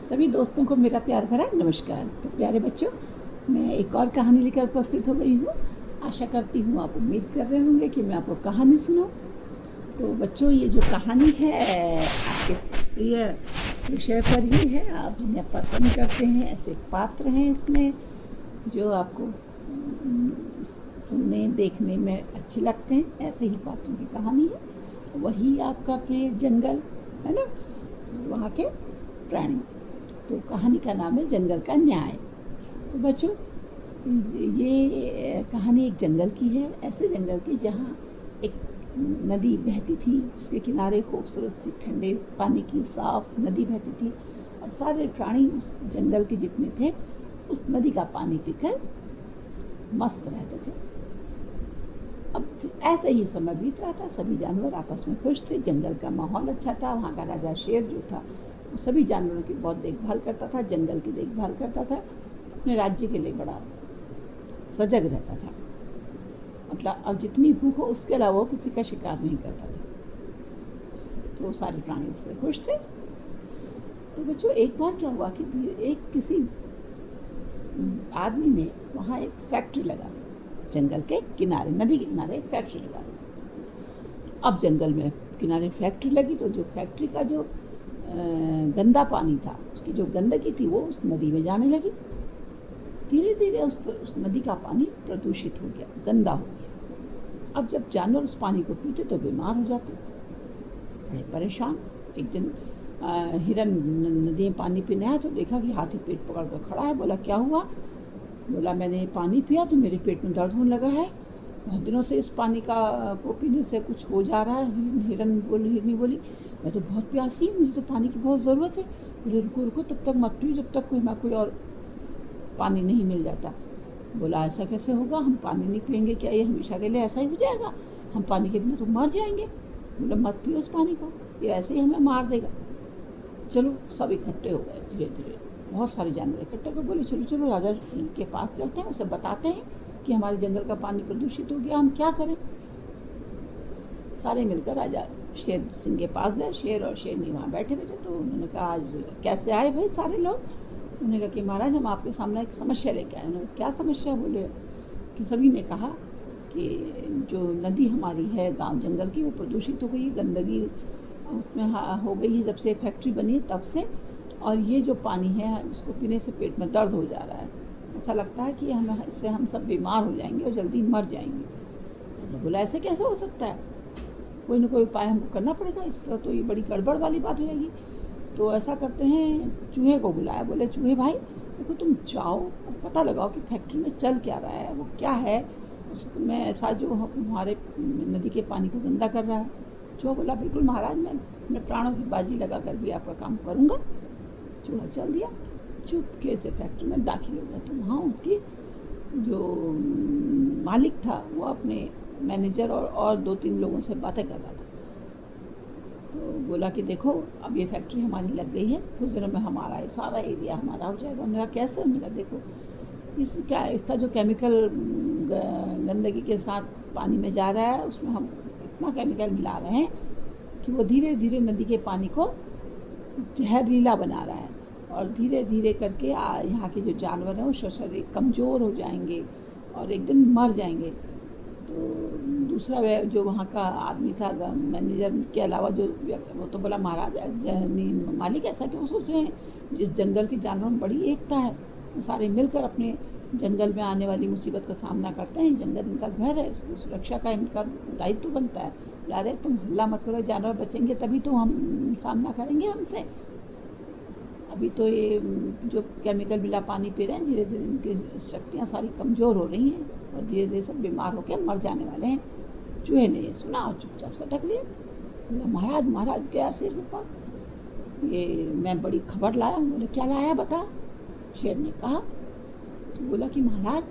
सभी दोस्तों को मेरा प्यार भरा नमस्कार। तो प्यारे बच्चों, मैं एक और कहानी लेकर उपस्थित हो गई हूँ। आशा करती हूँ आप उम्मीद कर रहे होंगे कि मैं आपको कहानी सुनाऊँ। तो बच्चों, ये जो कहानी है आपके प्रिय विषय पर ही है। आप जिन्हें पसंद करते हैं, ऐसे पात्र हैं इसमें जो आपको सुनने देखने में अच्छे लगते हैं, ऐसे ही पात्रों की कहानी है। वही आपका प्रिय जंगल है ना, वहाँ के प्राणी। तो कहानी का नाम है जंगल का न्याय। तो बच्चों, ये कहानी एक जंगल की है, ऐसे जंगल की जहाँ एक नदी बहती थी, जिसके किनारे खूबसूरत सी ठंडे पानी की साफ नदी बहती थी, और सारे प्राणी उस जंगल के जितने थे उस नदी का पानी पीकर मस्त रहते थे। अब ऐसे ही समय बीत रहा था, सभी जानवर आपस में खुश थे, जंगल का माहौल अच्छा था। वहाँ का राजा शेर जो था वो सभी जानवरों की बहुत देखभाल करता था, जंगल की देखभाल करता था, अपने राज्य के लिए बड़ा सजग रहता था। मतलब अब जितनी भूख हो उसके अलावा वो किसी का शिकार नहीं करता था। तो सारे प्राणी उससे खुश थे। तो बच्चों, एक बार क्या हुआ कि एक किसी आदमी ने वहाँ एक फैक्ट्री लगा दी। जंगल के किनारे, नदी के किनारे एक फैक्ट्री लगा दी। अब जंगल में किनारे फैक्ट्री लगी तो जो फैक्ट्री का जो गंदा पानी था, उसकी जो गंदगी थी वो उस नदी में जाने लगी। धीरे धीरे उस नदी का पानी प्रदूषित हो गया, गंदा हो गया। अब जब जानवर उस पानी को पीते तो बीमार हो जाते, बड़े परेशान। एक दिन हिरन नदी में पानी पीने आया तो देखा कि हाथी पेट पकड़ कर खड़ा है। बोला, क्या हुआ? बोला, मैंने पानी पिया तो मेरे पेट में दर्द होने लगा है, बहुत दिनों से इस पानी को पीने से कुछ हो जा रहा है। हिरनी बोली, मैं तो बहुत प्यासी हूँ, मुझे तो पानी की बहुत ज़रूरत है। बोले, रुको रुको, तब तक मत पियो जब तक कोई और पानी नहीं मिल जाता। बोला, ऐसा कैसे होगा? हम पानी नहीं पियेंगे क्या ये हमेशा के लिए ऐसा ही हो जाएगा? हम पानी के बिना तो मर जाएंगे। बोला, मत पियो इस पानी को, ये ऐसे ही हमें मार देगा। चलो, सब इकट्ठे हो गए। धीरे धीरे बहुत सारे जानवर इकट्ठे हो गए। बोले, चलो चलो राजा के पास चलते हैं, उसे बताते हैं कि हमारे जंगल का पानी प्रदूषित हो गया, हम क्या करें। सारे मिलकर राजा शेर सिंह के पास गए। शेर और शेरनी वहाँ बैठे थे। तो उन्होंने कहा, आज कैसे आए भाई सारे लोग? उन्होंने कहा कि महाराज, हम आपके सामने एक समस्या लेके आए। उन्होंने, क्या समस्या? बोले कि सभी ने कहा कि जो नदी हमारी है गांव जंगल की, वो प्रदूषित हो गई, गंदगी उसमें हो गई है जब से फैक्ट्री बनी है तब से, और ये जो पानी है उसको पीने से पेट में दर्द हो जा रहा है। ऐसा लगता है कि इससे हम सब बीमार हो जाएंगे और जल्दी मर जाएंगे। बोला, ऐसे कैसे हो सकता है? कोई ना कोई उपाय हमको करना पड़ेगा, इस तरह तो ये बड़ी गड़बड़ वाली बात हो जाएगी। तो ऐसा करते हैं, चूहे को बुलाया। बोले, चूहे भाई देखो, तुम जाओ और पता लगाओ कि फैक्ट्री में चल क्या रहा है, वो क्या है उसमें ऐसा जो हमारे नदी के पानी को गंदा कर रहा है। चूहा बोला, बिल्कुल महाराज, मैं अपने प्राणों की बाजी लगा कर भी आपका काम करूँगा। चूहा चल दिया, चुपके से फैक्ट्री में दाखिल हो गया। तो वहाँ उनकी जो मालिक था वो अपने मैनेजर और 2-3 लोगों से बातें कर रहा था। तो बोला कि देखो, अब ये फैक्ट्री हमारी लग गई है, कुछ दिनों में हमारा ये सारा एरिया हमारा हो जाएगा। उन्होंने कहा, कैसे? उन्होंने कहा, देखो, इसका जो केमिकल गंदगी के साथ पानी में जा रहा है, उसमें हम इतना केमिकल मिला रहे हैं कि वो धीरे धीरे नदी के पानी को जहरीला बना रहा है, और धीरे धीरे करके यहाँ के जो जानवर हैं वो शरीर कमज़ोर हो जाएंगे और एक दिन मर जाएंगे। तो दूसरा जो वहाँ का आदमी था, मैनेजर के अलावा जो वो तो बोला, महाराज मालिक, ऐसा क्यों सोच रहे हैं? जिस जंगल के जानवरों में बड़ी एकता है, सारे मिलकर अपने जंगल में आने वाली मुसीबत का सामना करते हैं। जंगल इनका घर है, इसकी सुरक्षा का इनका दायित्व बनता है। अरे तुम हल्ला मत करो, जानवर बचेंगे तभी तो हम सामना करेंगे हमसे। अभी तो ये जो केमिकल मिला पानी पी रहे हैं, धीरे धीरे इनकी शक्तियाँ सारी कमज़ोर हो रही हैं और धीरे धीरे सब बीमार होकर मर जाने वाले हैं। चूहे ने ये सुना और चुपचाप सटक लिया। बोला, महाराज महाराज क्या शेर के पास, ये मैं बड़ी खबर लाया हूँ। बोले, क्या लाया बता? शेर ने कहा। तो बोला कि महाराज,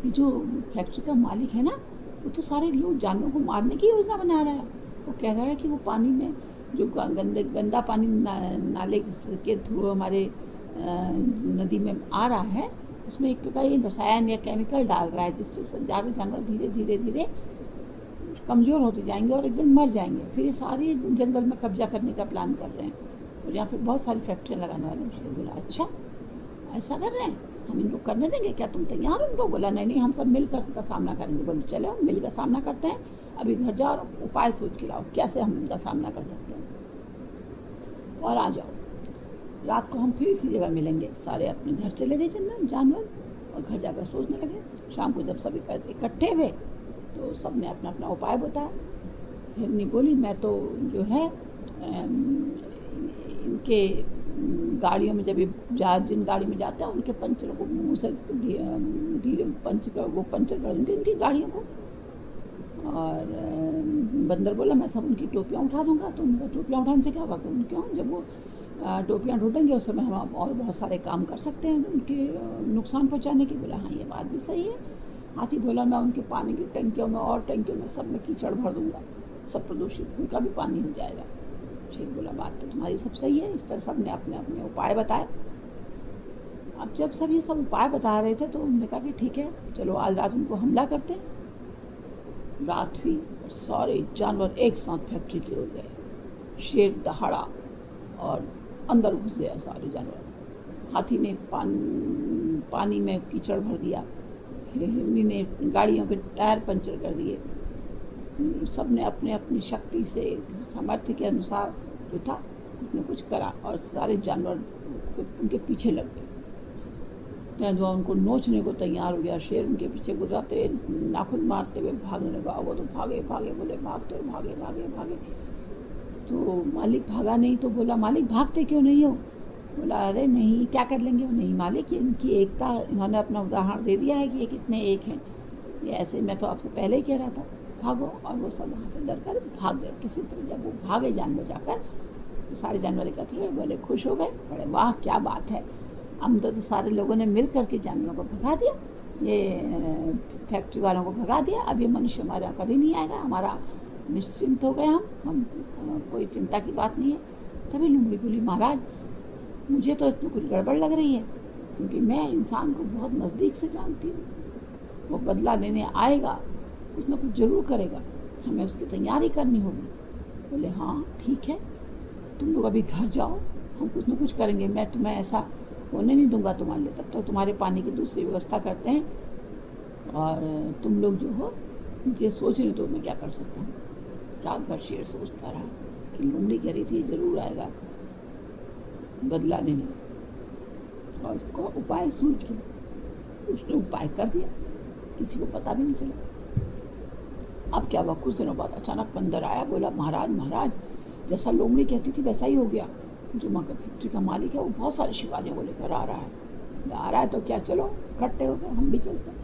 ये जो फैक्ट्री का मालिक है ना, वो तो सारे लोग जानवरों को मारने की योजना बना रहा है। वो कह रहा है कि वो पानी में जो गंदा पानी नाले के थ्रू हमारे नदी में आ रहा है, उसमें एक प्रकार ये रसायन या केमिकल डाल रहा है, जिससे ज़्यादा जानवर धीरे धीरे धीरे कमज़ोर होते जाएंगे और एक दिन मर जाएंगे। फिर ये सारी जंगल में कब्जा करने का प्लान कर रहे हैं। और यहाँ पे बहुत सारी फैक्ट्रियाँ लगाने वाले हैं। शेर बोला अच्छा ऐसा कर रहे हैं, हम इनको करने देंगे क्या, तुम तैयार हो? उनको बोला नहीं नहीं, हम सब मिलकर उनका सामना करेंगे। बोले चलो हम मिलकर सामना करते हैं, अभी घर जाओ और उपाय सोच के लाओ कैसे हम उनका सामना कर सकते हैं और आ जाओ। रात को हम फिर इसी जगह मिलेंगे। सारे अपने घर चले गए जानवर और घर जाकर सोचने लगे। शाम को जब सब इकट्ठे हुए तो सब ने अपना अपना उपाय बताया। हिरनी बोली मैं तो जो है इनके गाड़ियों में जब जिन गाड़ी में जाते हैं उनके पंचर को मुँह से धीरे पंचर कर दूँगी उनकी गाड़ियों को। और बंदर बोला मैं सब उनकी टोपियाँ उठा दूँगा। तो उनका टोपियाँ उठाने से क्या होगा, क्यों जब वो टोपियाँ ढूंढेंगे उस समय हम और बहुत सारे काम कर सकते हैं उनके नुकसान पहुँचाने की। बोला हाँ ये बात भी सही है। हाथी बोला मैं उनके पानी की टंकियों में और टंकियों में सब में कीचड़ भर दूँगा, सब प्रदूषित उनका भी पानी हो जाएगा। शेर बोला बात तो तुम्हारी सब सही है। इस तरह सब ने अपने अपने उपाय बताए। अब जब सब ये सब उपाय बता रहे थे तो उन्होंने कहा कि ठीक है चलो आज रात उनको हमला करते हैं। रात हुई और सारे जानवर एक साथ फैक्ट्री की ओर गए। शेर दहाड़ा और अंदर घुस गया सारे जानवर। हाथी ने पानी में कीचड़ भर दिया। हिरनी ने गाड़ियों के टायर पंचर कर दिए। सब ने अपने अपनी शक्ति से सामर्थ्य के अनुसार जो था उसने कुछ करा और सारे जानवर उनके पीछे लग गए। तो उनको नोचने को तैयार हो गया। शेर उनके पीछे गुजराते नाखून मारते हुए भागने लगा। वो तो भागे भागे बोले भागते भागे भागे भागे। तो मालिक भागा नहीं तो बोला मालिक भागते क्यों नहीं हो? बोला अरे नहीं क्या कर लेंगे। नहीं मालिक ये इनकी एकता, इन्होंने अपना उदाहरण दे दिया है कि ये कितने एक हैं। ये ऐसे मैं तो आपसे पहले ही कह रहा था भागो। और वो सब वहाँ से डर कर भाग गए। किसी तरह जब वो भागे जानवर जाकर तो सारे जानवर एकत्र हुए, बोले खुश हो गए, बड़े वाह क्या बात है, हम तो सारे लोगों ने मिल करके जानवरों को भगा दिया, ये फैक्ट्री वालों को भगा दिया। अब ये मनुष्य हमारे यहाँ कभी नहीं आएगा, हमारा निश्चिंत हो गए हम कोई चिंता की बात नहीं है। तभी लोमड़ी बोली महाराज मुझे तो इसमें कुछ गड़बड़ लग रही है, क्योंकि मैं इंसान को बहुत नज़दीक से जानती हूँ। वो बदला लेने आएगा, कुछ ना कुछ ज़रूर करेगा, हमें उसकी तैयारी करनी होगी। बोले हाँ ठीक है, तुम लोग अभी घर जाओ, हम कुछ ना कुछ करेंगे, मैं तुम्हें ऐसा होने नहीं दूंगा तुम्हारे लिए। तब तक तुम्हारे पानी की दूसरी व्यवस्था करते हैं और तुम लोग जो हो मुझे सोच रही तो मैं क्या कर सकता हूँ। रात भर शेर सोचता रहा कि लोमड़ी कह रही थी जरूर आएगा बदला लेने, और उसका उपाय सूझ गया। उसने उपाय कर दिया, किसी को पता भी नहीं चला। अब क्या हुआ, कुछ दिनों बाद अचानक बंदर आया, बोला महाराज महाराज जैसा लोमड़ी कहती थी वैसा ही हो गया। जो मकर फैक्ट्री का मालिक है वो बहुत सारे शिकारियों को लेकर आ रहा है तो क्या चलो इकट्ठे हो गए, हम भी चलते हैं।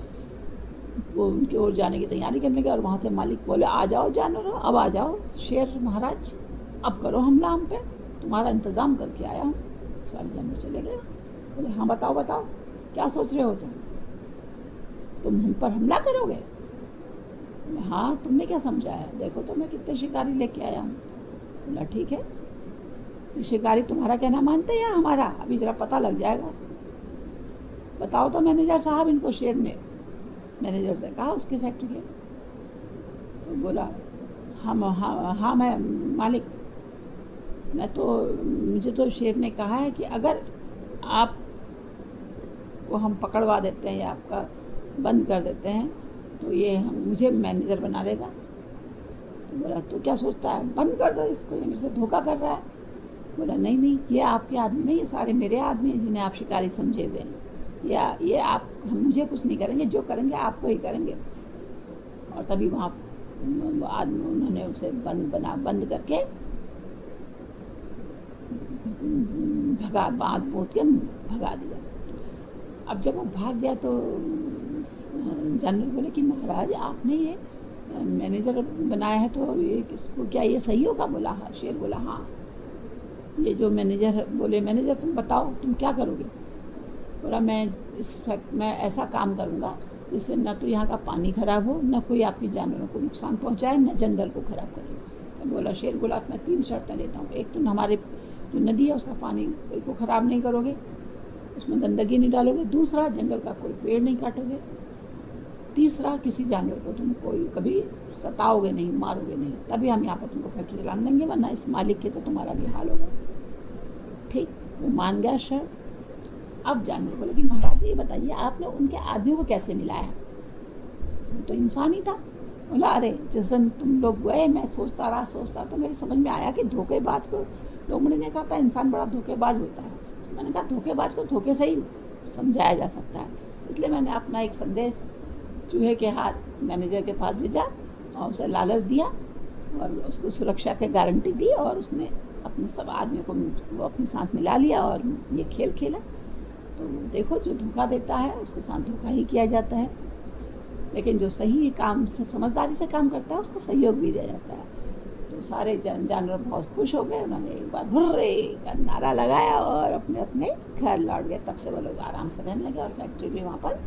वो उनकी ओर जाने की तैयारी करने लगे और वहाँ से मालिक बोले आ जाओ जानवरों, अब आ जाओ शेर महाराज, अब करो हमला हम पे, तुम्हारा इंतज़ाम करके आया हूँ। सारे जानवर चले गए। बोले हाँ बताओ बताओ क्या सोच रहे हो तुम हम पर हमला करोगे? बोले हाँ तुमने क्या समझा है, देखो तो मैं कितने शिकारी लेके आया हूँ। बोला ठीक है, शिकारी तुम्हारा कहना मानते हैं या हमारा, अभी जरा पता लग जाएगा, बताओ तो मैनेजर साहब। इनको शेर ने मैनेजर से कहा उसके फैक्ट्री के। तो बोला हाँ मैं मालिक, मैं तो मुझे तो शेर ने कहा है कि अगर आप को हम पकड़वा देते हैं या आपका बंद कर देते हैं तो ये मुझे मैनेजर बना देगा। तो बोला तो क्या सोचता है, बंद कर दो इसको, ये मेरे से धोखा कर रहा है। बोला नहीं नहीं ये आपके आदमी नहीं, ये सारे मेरे आदमी हैं जिन्हें आप शिकारी समझे हुए हैं। या ये आप मुझे कुछ नहीं करेंगे, जो करेंगे आपको ही करेंगे। और तभी वहाँ आदमी उन्होंने उसे बंद करके बांध पोत के भगा दिया। अब जब वो भाग गया तो जानवर बोले कि महाराज आपने ये मैनेजर बनाया है तो ये किसको, क्या ये सही होगा? बोला हाँ। शेर बोला हाँ, ये जो मैनेजर बोले मैनेजर तुम बताओ तुम क्या करोगे? बोला मैं ऐसा काम करूँगा जिससे न तो यहाँ का पानी खराब हो, न कोई आपके जानवरों को नुकसान पहुँचाए, न जंगल को खराब करे। तो बोला शेर बोला मैं 3 शर्तें लेता हूँ। एक तो हमारे जो नदी है उसका पानी को ख़राब नहीं करोगे, उसमें गंदगी नहीं डालोगे। दूसरा जंगल का कोई पेड़ नहीं काटोगे। तीसरा किसी जानवर को तुम कोई कभी सताओगे नहीं, मारोगे नहीं, तभी हम यहाँ पर तुमको फैक्ट्री चलाने देंगे, वरना इस मालिक के तो तुम्हारा भी हाल होगा। वो मान गया शर्त। अब जानवर बोले कि महाराज ये बताइए आपने उनके आदमियों को कैसे मिलाया? वो तो इंसान ही था। बोला अरे जिस दिन तुम लोग गए मैं सोचता तो मेरे समझ में आया कि धोखेबाज को, लोगों ने कहा था इंसान बड़ा धोखेबाज होता है। तो मैंने कहा धोखेबाज को धोखे से ही समझाया जा सकता है। इसलिए मैंने अपना एक संदेश चूहे के हाथ मैनेजर के पास भेजा और उसे लालच दिया और उसको सुरक्षा की गारंटी दी और उसने अपने सब आदमियों को वो अपने साथ मिला लिया और ये खेल खेला। तो देखो जो धोखा देता है उसके साथ धोखा ही किया जाता है, लेकिन जो सही काम से समझदारी से काम करता है उसको सहयोग भी दिया जाता है। तो सारे जानवर बहुत खुश हो गए। उन्होंने एक बार हुर्रे का नारा लगाया और अपने अपने घर लौट गए। तब से वो लोग आराम से रहने लगे और फैक्ट्री भी वहाँ पर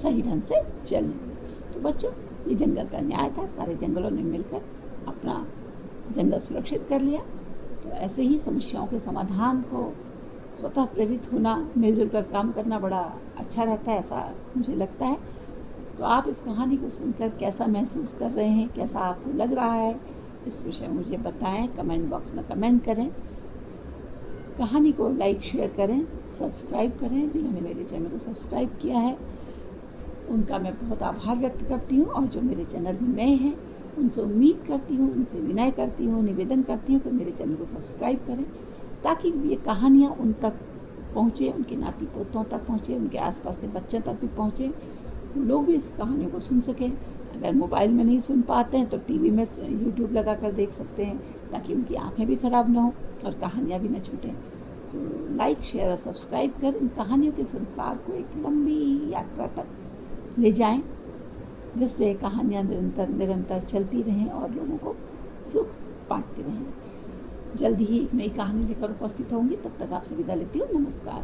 सही ढंग से चलने लगी। तो बच्चों ये जंगल का न्याय था, सारे जंगलों ने मिलकर अपना जंगल सुरक्षित कर लिया। तो ऐसे ही समस्याओं के समाधान को स्वतः प्रेरित होना, मिलजुल कर काम करना बड़ा अच्छा रहता है, ऐसा मुझे लगता है। तो आप इस कहानी को सुनकर कैसा महसूस कर रहे हैं, कैसा आपको लग रहा है, इस विषय में मुझे बताएं। कमेंट बॉक्स में कमेंट करें, कहानी को लाइक शेयर करें, सब्सक्राइब करें। जिन्होंने मेरे चैनल को सब्सक्राइब किया है उनका मैं बहुत आभार व्यक्त करती हूँ, और जो मेरे चैनल में नए हैं उनसे उम्मीद करती हूँ, उनसे विनय करती हूँ, निवेदन करती हूँ कि मेरे चैनल को सब्सक्राइब करें ताकि ये कहानियाँ उन तक पहुँचे, उनके नाती पोतों तक पहुँचे, उनके आसपास के बच्चों तक भी पहुँचे, लोग भी इस कहानी को सुन सकें। अगर मोबाइल में नहीं सुन पाते हैं तो टीवी में यूट्यूब लगा कर देख सकते हैं ताकि उनकी आंखें भी ख़राब ना हो और कहानियाँ भी ना छूटें। तो लाइक शेयर और सब्सक्राइब कर इन कहानियों के संसार को एक लंबी यात्रा तक ले जाएं, जिससे कहानियाँ निरंतर चलती रहें और लोगों को सुख बांटती रहें। जल्दी ही एक नई कहानी लेकर उपस्थित होंगी, तब तक आपसे विदा लेती हूँ। नमस्कार।